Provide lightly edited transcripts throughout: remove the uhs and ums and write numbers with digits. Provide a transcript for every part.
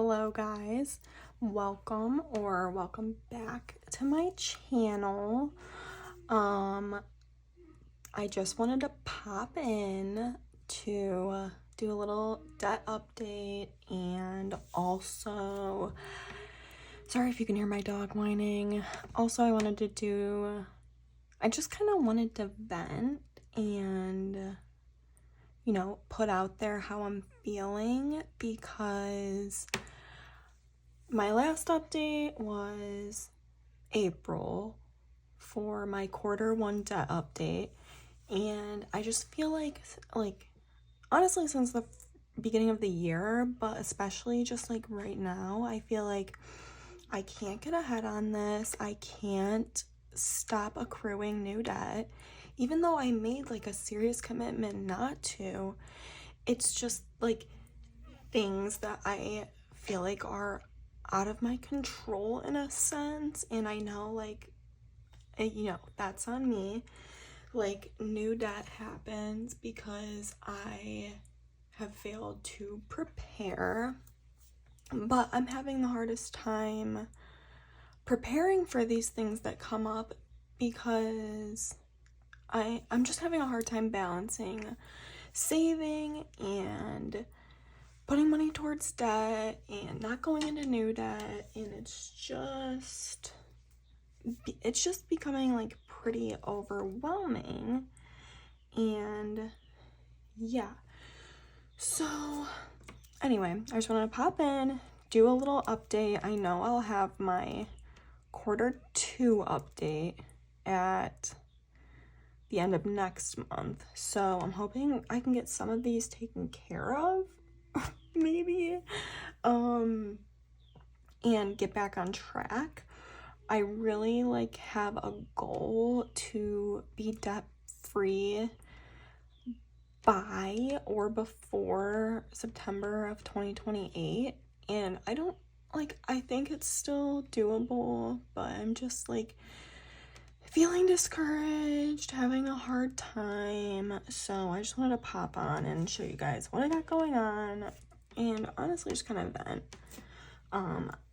Hello guys, welcome back to my channel. I just wanted to pop in to do a little debt update, and also sorry if you can hear my dog whining. Also, I just kind of wanted to vent and put out there how I'm feeling, because my last update was April for my quarter one debt update, and I just feel like honestly since the beginning of the year, but especially just like right now, I feel like I can't get ahead on this. I can't stop accruing new debt, even though I made like a serious commitment not to. It's just like things that I feel like are out of my control in a sense, and I know that's on me. Like, new debt happens because I have failed to prepare, but I'm having the hardest time preparing for these things that come up because I'm just having a hard time balancing saving and putting money towards debt and not going into new debt, and it's just becoming like pretty overwhelming. And yeah, so anyway, I just wanted to pop in, do a little update. I know I'll have my quarter two update at the end of next month, so I'm hoping I can get some of these taken care of maybe, and get back on track. I really have a goal to be debt free by or before September of 2028, and I think it's still doable, but I'm just feeling discouraged, having a hard time. So I just wanted to pop on and show you guys what I got going on, and honestly just kind of vent.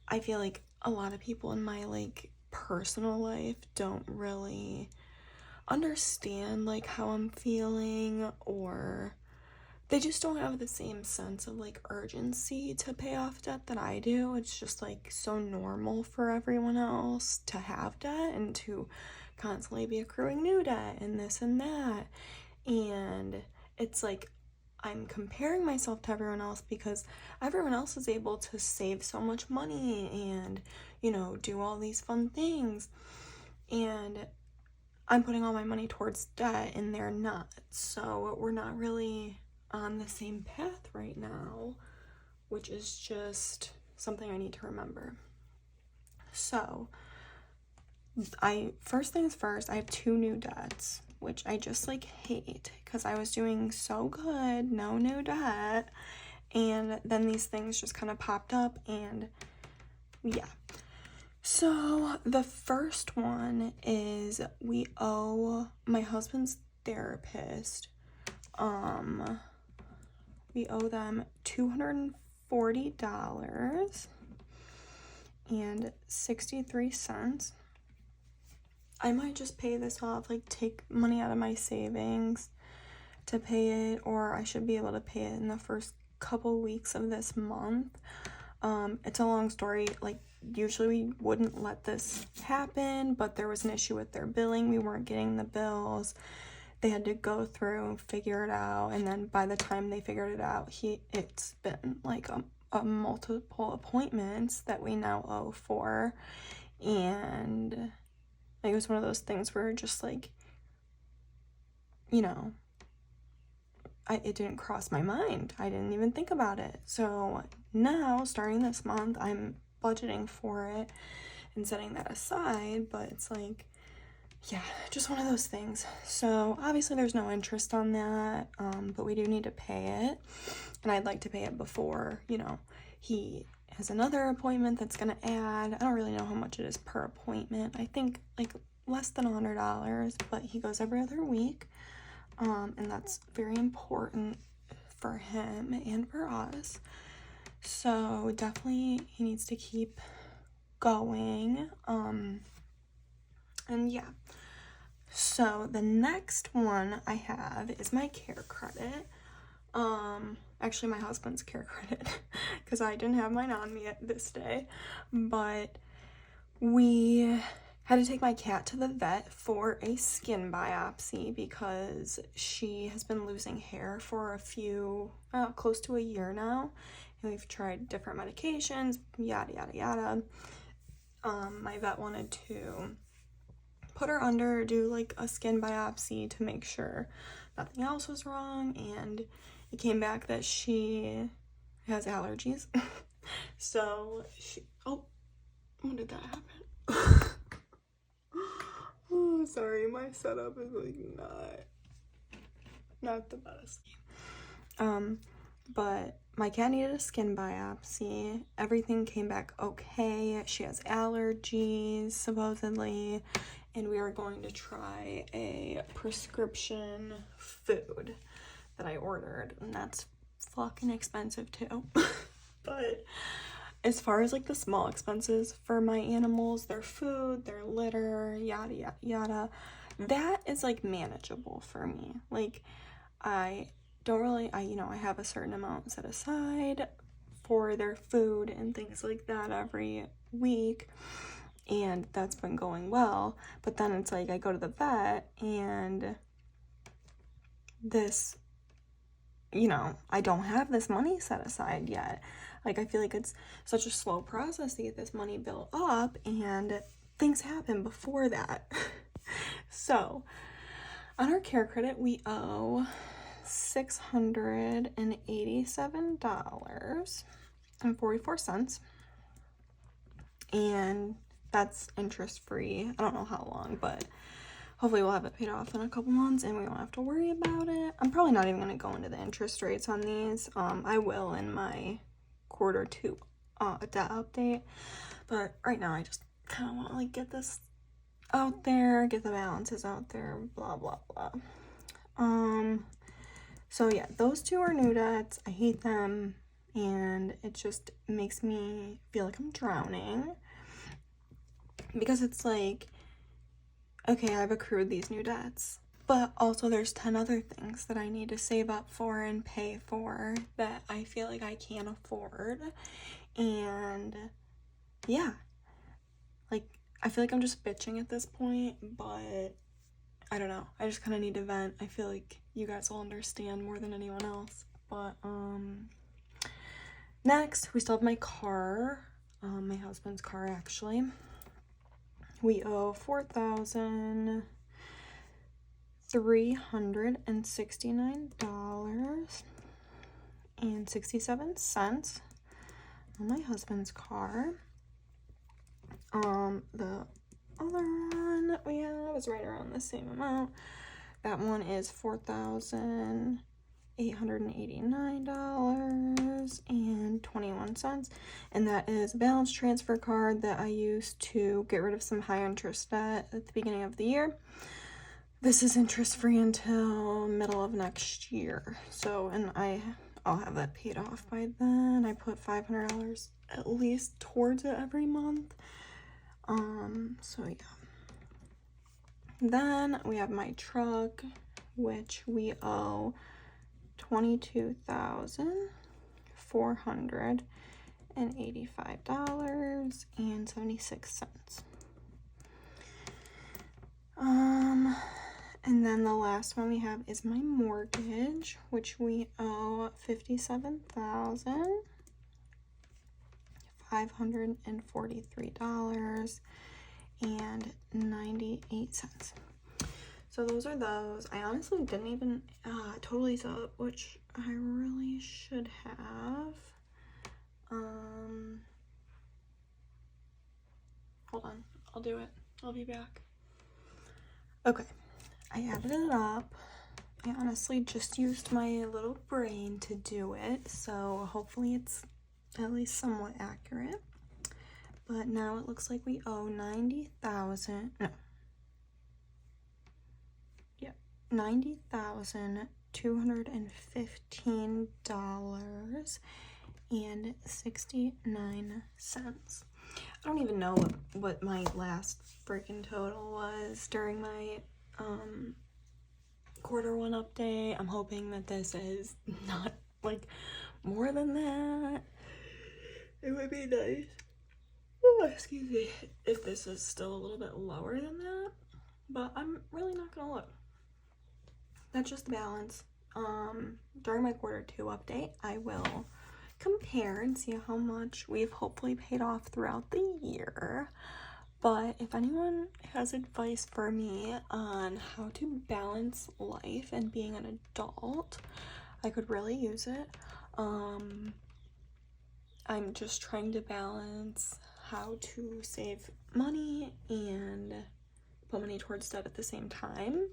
I feel like a lot of people in my personal life don't really understand how I'm feeling, or they just don't have the same sense of urgency to pay off debt that I do. It's just so normal for everyone else to have debt and to constantly be accruing new debt and this and that. And it's I'm comparing myself to everyone else because everyone else is able to save so much money and, do all these fun things. And I'm putting all my money towards debt and they're not. So we're not really on the same path right now, which is just something I need to remember. So first things first, I have 2 new debts, which I just hate, because I was doing so good, no new debt, and then these things just kind of popped up. And yeah, so the first one is we owe my husband's therapist, we owe them $240.63. I might just pay this off, take money out of my savings to pay it, or I should be able to pay it in the first couple weeks of this month. It's a long story. Usually we wouldn't let this happen, but there was an issue with their billing. We weren't getting the bills. They had to go through and figure it out, and then by the time they figured it out, it's been a multiple appointments that we now owe for. And it was one of those things where just it didn't cross my mind. I didn't even think about it. So now, starting this month, I'm budgeting for it and setting that aside, but it's yeah, just one of those things. So obviously there's no interest on that, but we do need to pay it, and I'd like to pay it before, he has another appointment that's gonna add. I don't really know how much it is per appointment. I think less than $100, but he goes every other week, and that's very important for him and for us. So definitely he needs to keep going. And yeah. So the next one I have is my care credit. Actually my husband's care credit because I didn't have mine on me at this day, but we had to take my cat to the vet for a skin biopsy because she has been losing hair for close to a year now, and we've tried different medications, yada yada yada. My vet wanted to put her under, do like a skin biopsy to make sure nothing else was wrong, and it came back that she has allergies. So when did that happen? Oh, sorry, my setup is like not the best. But my cat needed a skin biopsy. Everything came back okay. She has allergies, supposedly, and we are going to try a prescription food that I ordered, and that's fucking expensive too. But as far as like the small expenses for my animals, their food, their litter, yada yada yada, that is like manageable for me. Like I have a certain amount set aside for their food and things like that every week, and that's been going well. But then it's like I go to the vet and this, I don't have this money set aside yet. Like I feel like it's such a slow process to get this money built up, and things happen before that. So on our care credit we owe $687.44, and that's interest free. I don't know how long, but hopefully we'll have it paid off in a couple months and we won't have to worry about it. I'm probably not even going to go into the interest rates on these. I will in my Q2 debt update, but right now I just kind of want to like get this out there, get the balances out there, blah blah blah. So yeah, those two are new debts. I hate them, and it just makes me feel like I'm drowning, because it's like, okay, I've accrued these new debts, but also there's 10 other things that I need to save up for and pay for that I feel like I can't afford. And yeah, like I feel like I'm just bitching at this point, but I don't know, I just kind of need to vent. I feel like you guys will understand more than anyone else. But next we still have my car, my husband's car actually. We owe $4,369.67 on my husband's car. The other one that we have is right around the same amount. That one is $4,889.21, and that is a balance transfer card that I used to get rid of some high interest debt at the beginning of the year. This is interest free until middle of next year, so, and I'll have that paid off by then. I put $500 at least towards it every month. So yeah. Then we have my truck, which we owe $22,485.76. And then the last one we have is my mortgage, which we owe $57,543.98. So those are those. I honestly didn't even total these up, which I really should have. Hold on, I'll do it. I'll be back. Okay, I added it up. I honestly just used my little brain to do it, so hopefully it's at least somewhat accurate. But now it looks like we owe $90,215.88. I don't even know what my last freaking total was during my quarter one update. I'm hoping that this is not like more than that. It would be nice. Oh, excuse me, if this is still a little bit lower than that, but I'm really not gonna look. That's just the balance. During my quarter two update, I will compare and see how much we've hopefully paid off throughout the year. But if anyone has advice for me on how to balance life and being an adult, I could really use it. I'm just trying to balance how to save money and put money towards debt at the same time.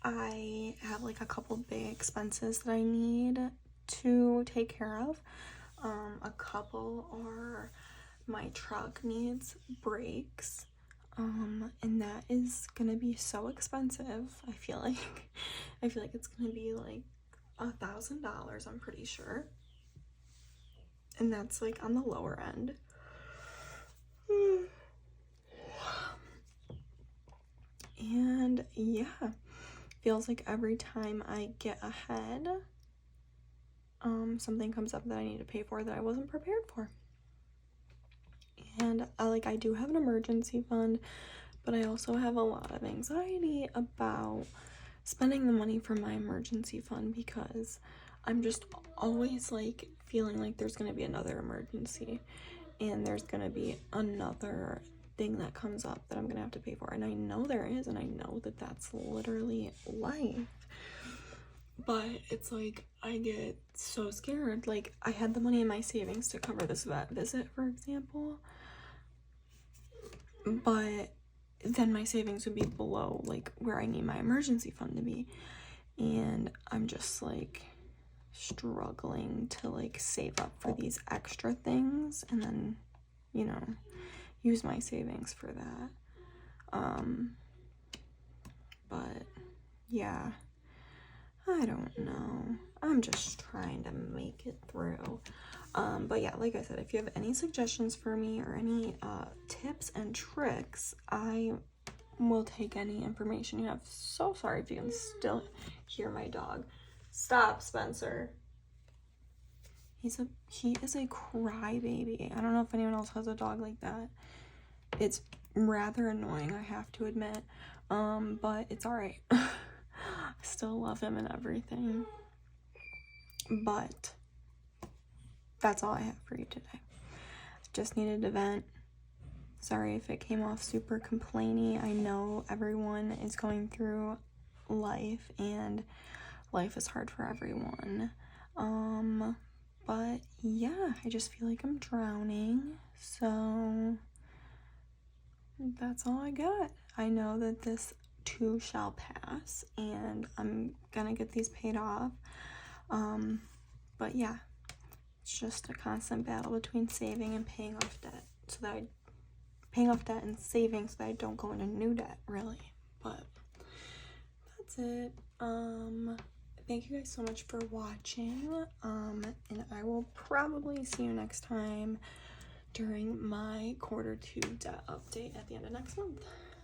I have like a couple big expenses that I need to take care of. A couple are my truck needs brakes, and that is gonna be so expensive. I feel like it's gonna be like $1,000, I'm pretty sure, and that's like on the lower end. And yeah, feels like every time I get ahead, something comes up that I need to pay for that I wasn't prepared for. And I do have an emergency fund, but I also have a lot of anxiety about spending the money from my emergency fund because I'm just always like feeling like there's gonna be another emergency and there's gonna be another thing that comes up that I'm gonna have to pay for, and I know there is, and I know that that's literally life, but it's like I get so scared. Like, I had the money in my savings to cover this vet visit, for example, but then my savings would be below like where I need my emergency fund to be, and I'm just like struggling to like save up for these extra things and then, you know, use my savings for that. But yeah, I don't know. I'm just trying to make it through. But yeah, like I said, if you have any suggestions for me or any tips and tricks, I will take any information you have. So sorry if you can still hear my dog. Stop, Spencer. He is a crybaby. I don't know if anyone else has a dog like that. It's rather annoying, I have to admit, but it's alright. I still love him and everything, but that's all I have for you today. Just needed to vent. Sorry if it came off super complainy. I know everyone is going through life, and life is hard for everyone. But yeah, I just feel like I'm drowning, so that's all I got. I know that this too shall pass, and I'm gonna get these paid off. But yeah, it's just a constant battle between saving and paying off debt, paying off debt and saving so that I don't go into new debt, really. But that's it. Thank you guys so much for watching, and I will probably see you next time during my quarter two debt update at the end of next month.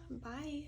Bye.